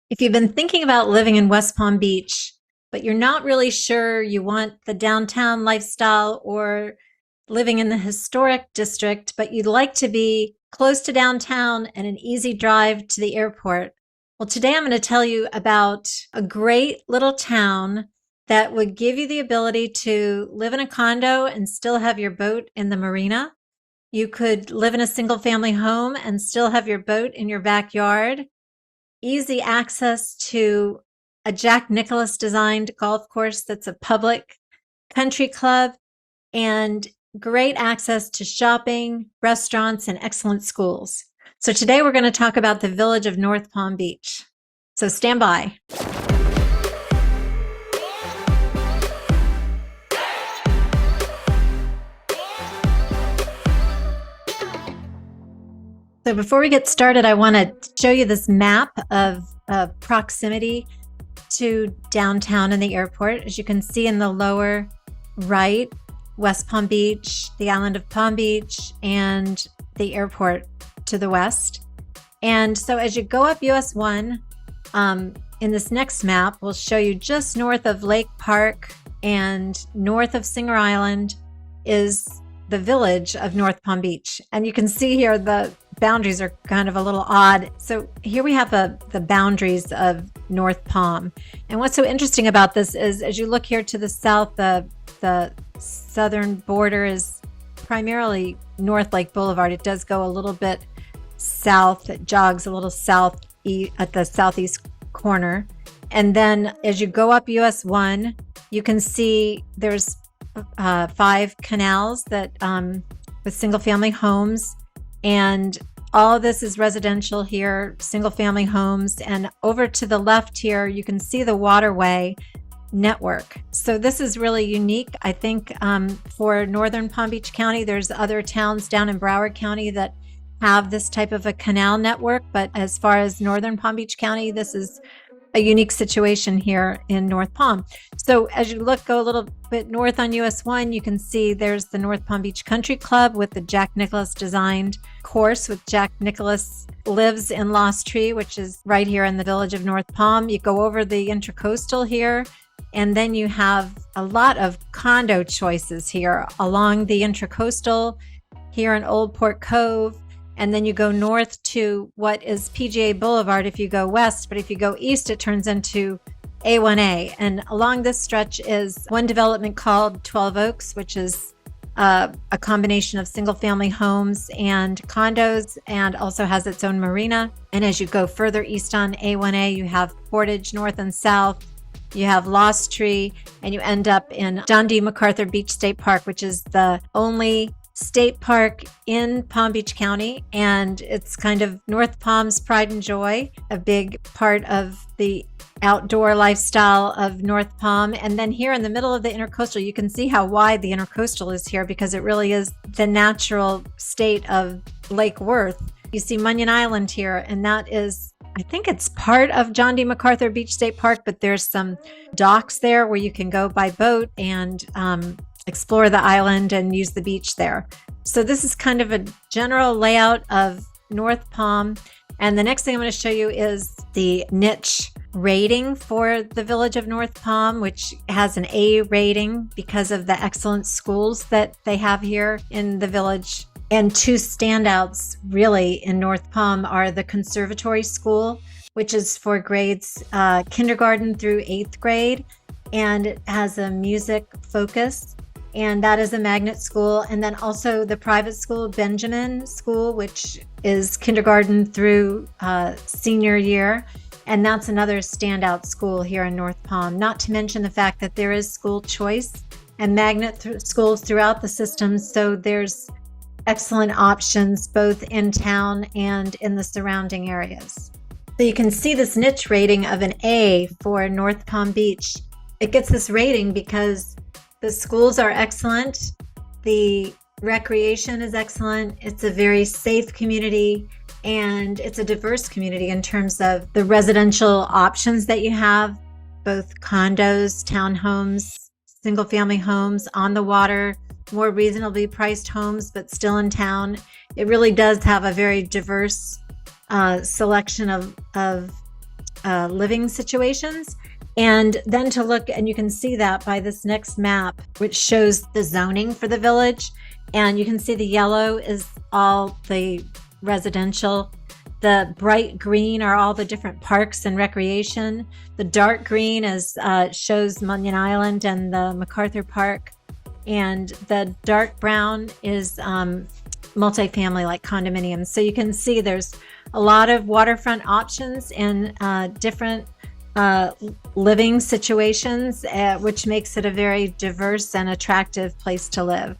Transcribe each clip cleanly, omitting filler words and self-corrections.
If you've been thinking about living in West Palm Beach, but you're not really sure you want the downtown lifestyle or living in the historic district, but you'd like to be close to downtown and an easy drive to the airport. Well, today I'm going to tell you about a great little town that would give you the ability to live in a condo and still have your boat in the marina. You could live in a single family home and still have your boat in your backyard. Easy access to a Jack Nicklaus designed golf course that's a public country club, and great access to shopping, restaurants, and excellent schools. So today we're going to talk about the village of North Palm Beach. So stand by. So before we get started, I want to show you this map of proximity to downtown and the airport. As you can see in the lower right, West Palm Beach, the island of Palm Beach, and the airport to the west. And so as you go up US 1, in this next map, we'll show you just north of Lake Park and north of Singer Island is the village of North Palm Beach. And you can see here the boundaries are kind of a little odd. So here we have the boundaries of North Palm. And what's so interesting about this is as you look here to the south, the southern border is primarily North Lake Boulevard. It does go a little bit south. It jogs a little south at the southeast corner. And then as you go up US 1, you can see there's 5 canals that with single family homes, and all of this is residential here, single family homes. And over to the left here, you can see the waterway network. So this is really unique, I think, for Northern Palm Beach County. There's other towns down in Broward County that have this type of a canal network, but as far as Northern Palm Beach County, this is a unique situation here in North Palm. So as you go a little bit north on US 1, you can see there's the North Palm Beach Country Club with the Jack Nicklaus designed course with Jack Nicklaus Lives in Lost Tree, which is right here in the village of North Palm. You go over the Intracoastal here, and then you have a lot of condo choices here along the Intracoastal here in Old Port Cove. And then you go north to what is PGA Boulevard if you go west, but if you go east, it turns into A1A. And along this stretch is one development called 12 Oaks, which is a combination of single family homes and condos, and also has its own marina. And as you go further east on A1A, you have Portage north and south, you have Lost Tree, and you end up in John D. MacArthur Beach State Park, which is the only state park in Palm Beach County, and it's kind of North Palm's pride and joy, a big part of the outdoor lifestyle of North Palm. And then here in the middle of the Intercoastal, you can see how wide the Intercoastal is here because it really is the natural state of Lake Worth. You see Munyon Island here, and that is, I think it's part of John D. MacArthur Beach State Park, but there's some docks there where you can go by boat and explore the island and use the beach there. So this is kind of a general layout of North Palm. And the next thing I'm going to show you is the niche rating for the village of North Palm, which has an A rating because of the excellent schools that they have here in the village. And 2 standouts really in North Palm are the Conservatory School, which is for grades kindergarten through 8th grade, and it has a music focus. And that is a magnet school. And then also the private school, Benjamin School, which is kindergarten through senior year. And that's another standout school here in North Palm, not to mention the fact that there is school choice and magnet schools throughout the system. So there's excellent options both in town and in the surrounding areas. So you can see this niche rating of an A for North Palm Beach. It gets this rating because the schools are excellent. The recreation is excellent. It's a very safe community, and it's a diverse community in terms of the residential options that you have, both condos, townhomes, single family homes, on the water, more reasonably priced homes, but still in town. It really does have a very diverse selection of living situations. And then to look, and you can see that by this next map, which shows the zoning for the village. And you can see the yellow is all the residential. The bright green are all the different parks and recreation. The dark green is shows Munyon Island and the MacArthur Park. And the dark brown is multifamily, like condominiums. So you can see there's a lot of waterfront options and different living situations, which makes it a very diverse and attractive place to live.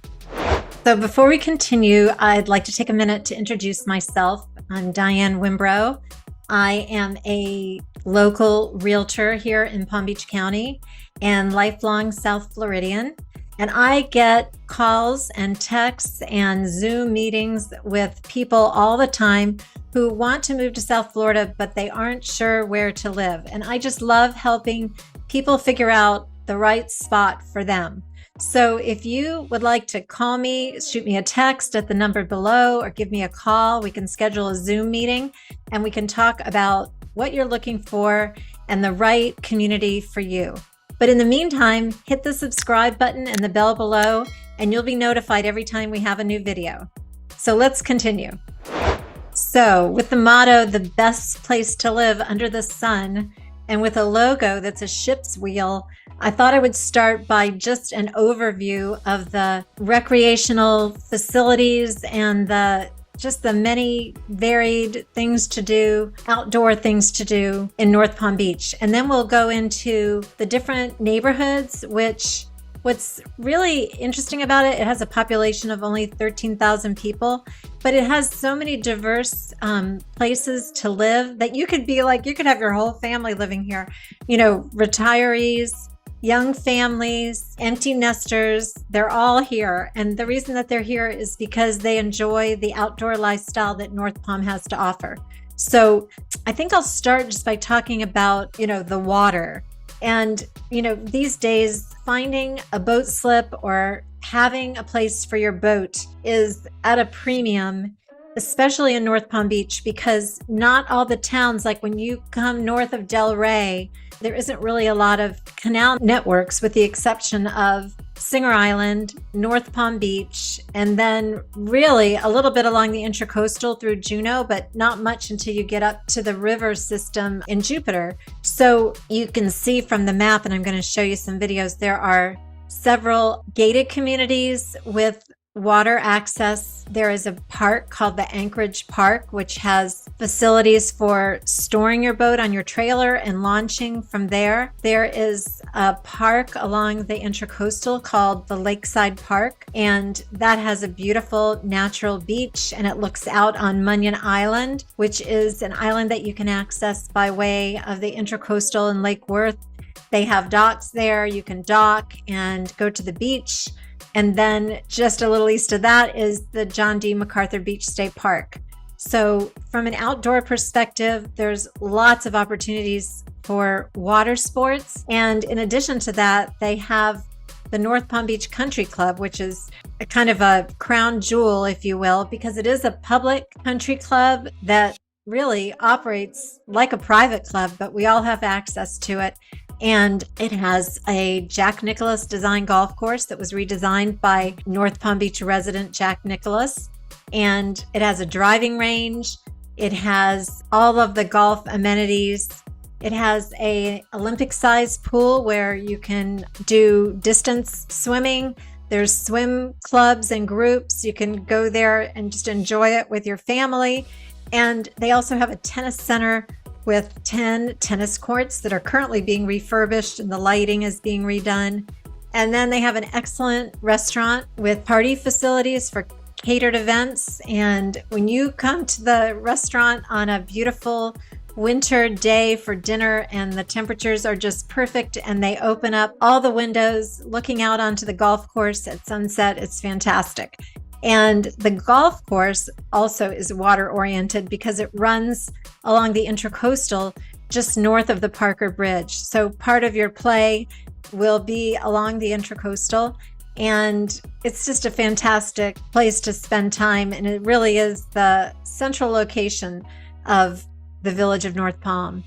So before we continue, I'd like to take a minute to introduce myself. I'm Diane Wimbrow. I am a local realtor here in Palm Beach County and lifelong South Floridian. And I get calls and texts and Zoom meetings with people all the time who want to move to South Florida, but they aren't sure where to live. And I just love helping people figure out the right spot for them. So if you would like to call me, shoot me a text at the number below or give me a call, we can schedule a Zoom meeting and we can talk about what you're looking for and the right community for you. But in the meantime, hit the subscribe button and the bell below, and you'll be notified every time we have a new video. So let's continue. So with the motto, the best place to live under the sun, and with a logo that's a ship's wheel, I thought I would start by just an overview of the recreational facilities and the many varied things to do, outdoor things to do in North Palm Beach. And then we'll go into the different neighborhoods, which what's really interesting about it, it has a population of only 13,000 people, but it has so many diverse places to live that you could have your whole family living here. You know, retirees, young families, empty nesters, they're all here. And the reason that they're here is because they enjoy the outdoor lifestyle that North Palm has to offer. So I think I'll start just by talking about, the water. And, these days, finding a boat slip or having a place for your boat is at a premium, especially in North Palm Beach, because not all the towns, like when you come north of Del Rey, there isn't really a lot of canal networks with the exception of Singer Island, North Palm Beach, and then really a little bit along the Intracoastal through Juneau, but not much until you get up to the river system in Jupiter. So you can see from the map, and I'm going to show you some videos, there are several gated communities with water access. There is a park called the Anchorage Park, which has facilities for storing your boat on your trailer and launching from there. There is a park along the Intracoastal called the Lakeside Park, and that has a beautiful natural beach, and it looks out on Munyon Island, which is an island that you can access by way of the Intracoastal and Lake Worth. They have docks there. You can dock and go to the beach. And then just a little east of that is the John D. MacArthur Beach State Park. So from an outdoor perspective, there's lots of opportunities for water sports. And in addition to that, they have the North Palm Beach Country Club, which is a kind of a crown jewel, if you will, because it is a public country club that really operates like a private club, but we all have access to it. And it has a Jack Nicklaus design golf course that was redesigned by North Palm Beach resident Jack Nicklaus. And it has a driving range. It has all of the golf amenities. It has a Olympic-sized pool where you can do distance swimming. There's swim clubs and groups. You can go there and just enjoy it with your family. And they also have a tennis center with 10 tennis courts that are currently being refurbished and the lighting is being redone. And then they have an excellent restaurant with party facilities for catered events. And when you come to the restaurant on a beautiful winter day for dinner and the temperatures are just perfect and they open up all the windows looking out onto the golf course at sunset, it's fantastic. And the golf course also is water oriented because it runs along the Intracoastal just north of the Parker Bridge. So part of your play will be along the Intracoastal, and it's just a fantastic place to spend time. And it really is the central location of the village of North Palm.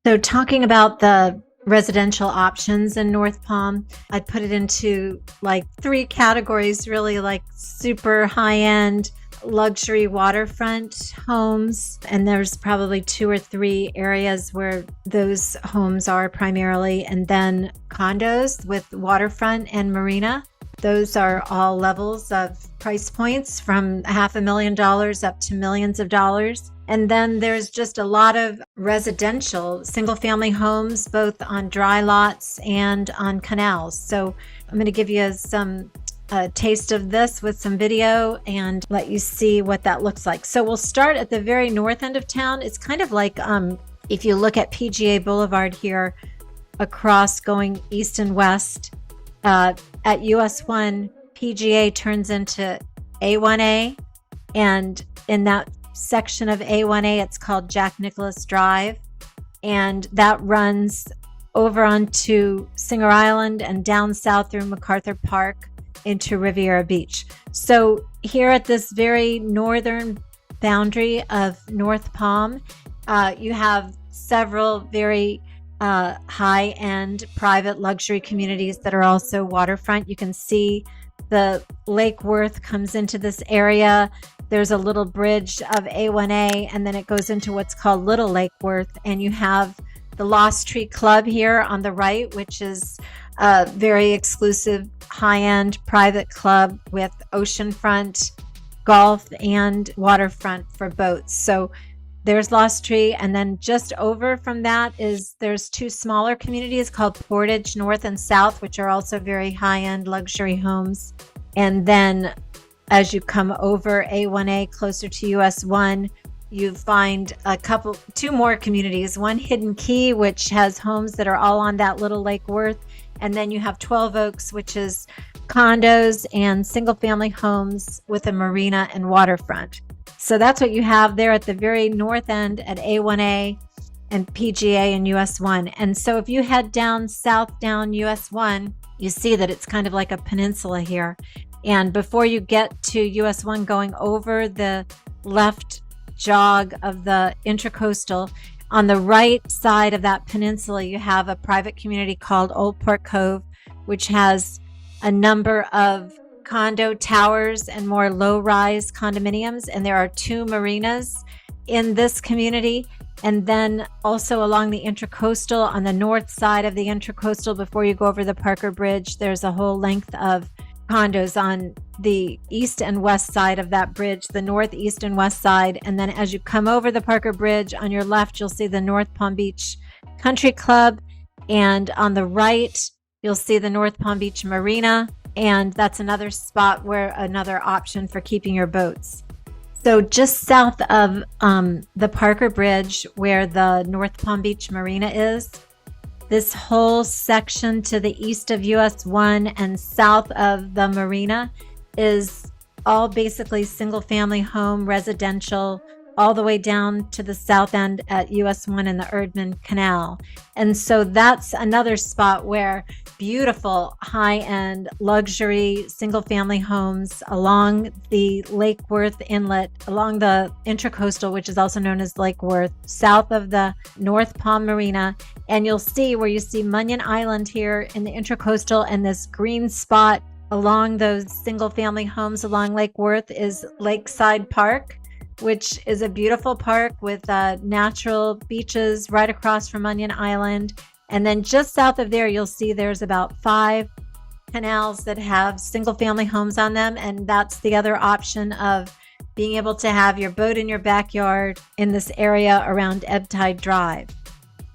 So talking about the residential options in North Palm, I'd put it into like three categories, really, like super high-end luxury waterfront homes. And there's probably two or three areas where those homes are primarily, and then condos with waterfront and marina. Those are all levels of price points from $500,000 up to millions of dollars. And then there's just a lot of residential single family homes, both on dry lots and on canals. So I'm going to give you some taste of this with some video and let you see what that looks like. So we'll start at the very north end of town. It's kind of like if you look at PGA Boulevard here across going east and west, at US 1, PGA turns into A1A, and in that section of A1A, it's called Jack Nicholas Drive, and that runs over onto Singer Island and down south through MacArthur Park into Riviera Beach. So here at this very northern boundary of North Palm, you have several very high-end private luxury communities that are also waterfront. You can see the Lake Worth comes into this area. There's a little bridge of A1A, and then it goes into what's called Little Lake Worth, and you have the Lost Tree Club here on the right, which is a very exclusive high-end private club with oceanfront golf and waterfront for boats. So there's Lost Tree, and then just over from that there's two smaller communities called Portage North and South, which are also very high-end luxury homes. And then as you come over A1A closer to US 1, you find two more communities, one Hidden Key, which has homes that are all on that Little Lake Worth, and then you have 12 Oaks, which is condos and single family homes with a marina and waterfront. So that's what you have there at the very north end at A1A and PGA and US 1. And so if you head down south down US 1, you see that it's kind of like a peninsula here. And before you get to US 1, going over the left jog of the Intracoastal, on the right side of that peninsula, you have a private community called Old Port Cove, which has a number of condo towers and more low-rise condominiums, and there are two marinas in this community. And then also along the Intracoastal, on the north side of the Intracoastal, before you go over the Parker Bridge, there's a whole length of condos on the east and west side of that bridge, the northeast and west side. And then as you come over the Parker Bridge, on your left, you'll see the North Palm Beach Country Club, and on the right, you'll see the North Palm Beach Marina. And that's another spot where another option for keeping your boats. So just south of the Parker Bridge, where the North Palm Beach Marina is, this whole section to the east of US 1 and south of the marina is all basically single family home residential, all the way down to the south end at US 1 and the Erdman Canal. And so that's another spot where beautiful high-end luxury single-family homes along the Lake Worth Inlet, along the Intracoastal, which is also known as Lake Worth, south of the North Palm Marina. And you'll see where you see Munyon Island here in the Intracoastal, and this green spot along those single-family homes along Lake Worth is Lakeside Park, which is a beautiful park with natural beaches right across from Munyon Island. And then just south of there, you'll see there's about 5 canals that have single family homes on them. And that's the other option of being able to have your boat in your backyard in this area around Ebb Tide Drive.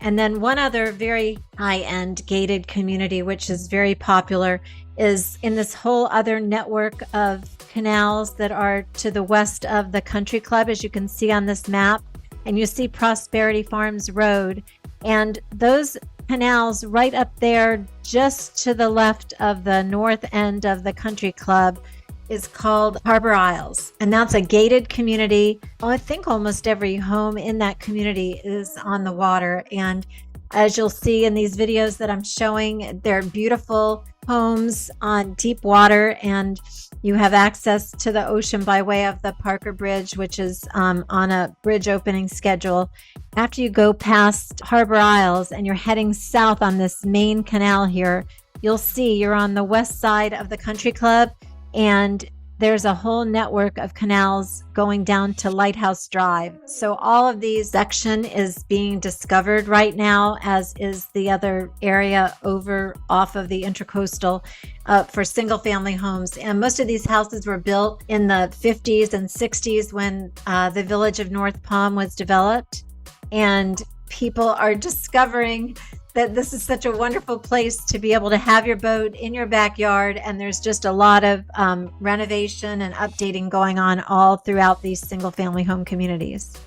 And then one other very high-end gated community, which is very popular, is in this whole other network of canals that are to the west of the country club, as you can see on this map. And you see Prosperity Farms Road. And those canals right up there, just to the left of the north end of the country club, is called Harbor Isles. And that's a gated community. Well, I think almost every home in that community is on the water. And As you'll see in these videos that I'm showing, they're beautiful homes on deep water, and you have access to the ocean by way of the Parker Bridge, which is on a bridge opening schedule. After you go past Harbor Isles and you're heading south on this main canal here, you'll see you're on the west side of the country club, and there's a whole network of canals going down to Lighthouse Drive. So all of these section is being discovered right now, as is the other area over off of the Intracoastal for single family homes. And most of these houses were built in the 50s and 60s when the village of North Palm was developed. And people are discovering that this is such a wonderful place to be able to have your boat in your backyard, and there's just a lot of renovation and updating going on all throughout these single family home communities.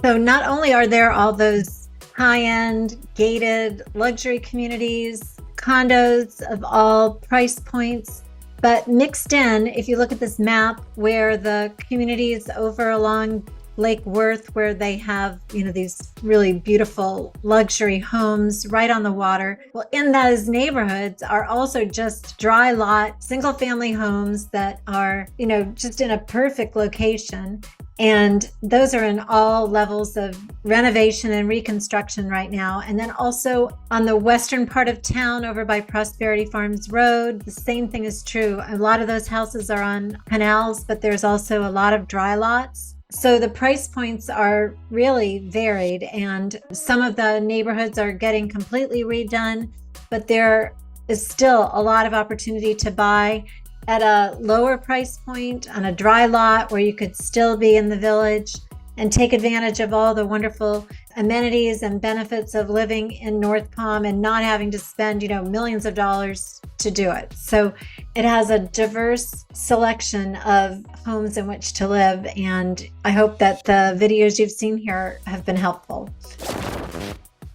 So not only are there all those high-end gated luxury communities, condos of all price points, but mixed in, if you look at this map where the communities over along Lake Worth, where they have, these really beautiful luxury homes right on the water. Well, in those neighborhoods are also just dry lot, single family homes that are, just in a perfect location. And those are in all levels of renovation and reconstruction right now. And then also on the western part of town over by Prosperity Farms Road, the same thing is true. A lot of those houses are on canals, but there's also a lot of dry lots. So the price points are really varied, and some of the neighborhoods are getting completely redone, but there is still a lot of opportunity to buy at a lower price point on a dry lot where you could still be in the village and take advantage of all the wonderful amenities and benefits of living in North Palm and not having to spend, millions of dollars to do it. So it has a diverse selection of homes in which to live, and I hope that the videos you've seen here have been helpful.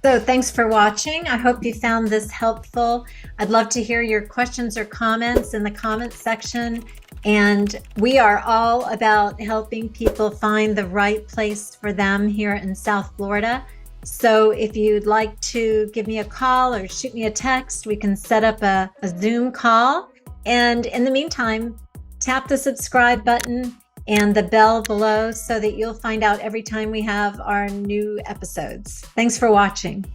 So thanks for watching. I hope you found this helpful. I'd love to hear your questions or comments in the comments section. And we are all about helping people find the right place for them here in South Florida. So if you'd like to give me a call or shoot me a text, we can set up a Zoom call. And in the meantime, tap the subscribe button and the bell below so that you'll find out every time we have our new episodes. Thanks for watching.